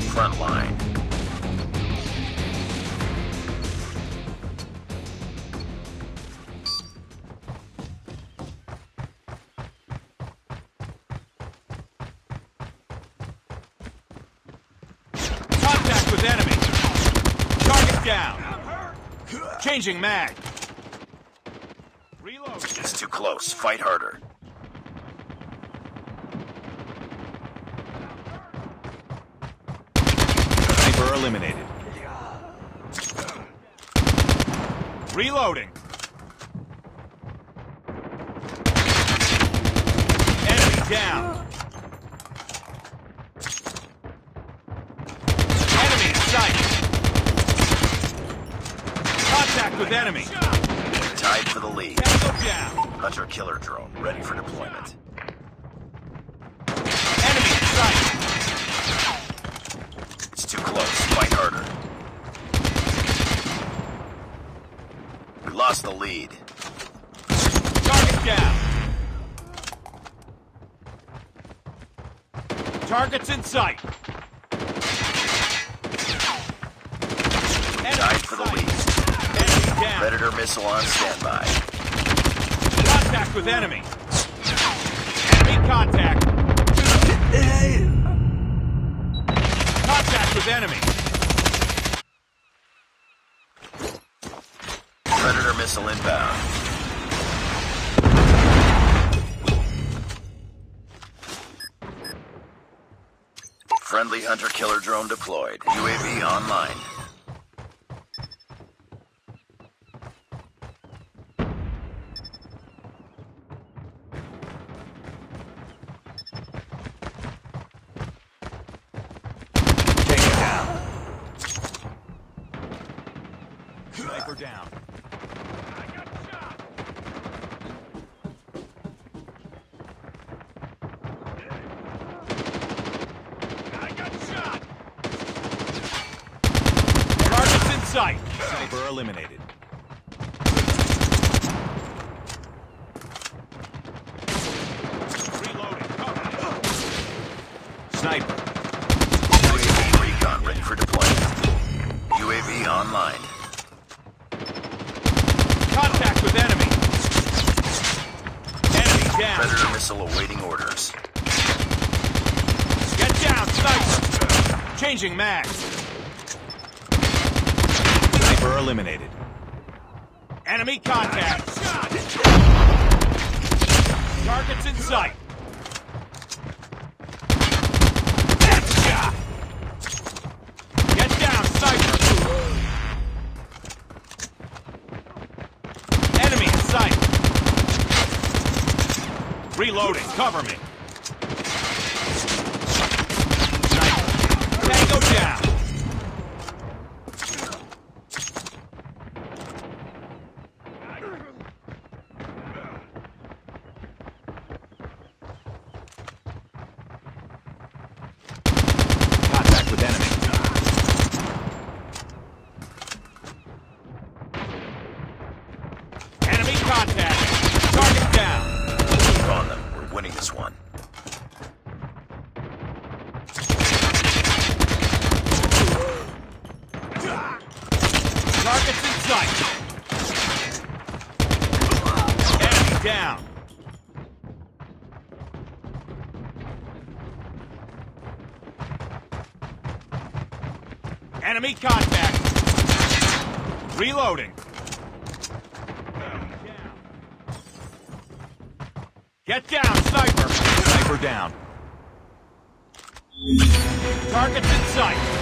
Front line. Contact with enemy. Target down. Changing mag. Reload. It's too close. Fight harder. Sniper eliminated. Reloading. Enemy down. Enemy in sight. Contact with enemy. Tied for the lead. Tango down. Hunter killer drone ready for deployment. Enemy in sight. It's too close. Fight harder. We lost the lead. Target down. Target's in sight. Tied for the lead. Enemy down. Predator missile on standby. Contact with enemy. Enemy contact. Contact with enemy. Predator missile inbound. Friendly hunter killer drone deployed. UAV online. Take it down. Sniper down. Target's in sight. Sniper eliminated. Reloading. Sniper. UAV recon ready for deployment. UAV online. Contact with enemy. Enemy down. Predator missile awaiting orders. Get down, sniper. Changing mag. Sniper eliminated. Enemy contact. Targets in sight. Headshot. Get down, sniper. Enemy in sight. Reloading. Cover me. Sniper. Tango down. Contact with enemy. Enemy contact. Target down. Keep on them. We're winning this one. Target's in sight. Enemy down. Enemy contact. Reloading. Get down, sniper. Sniper down. Target's in sight.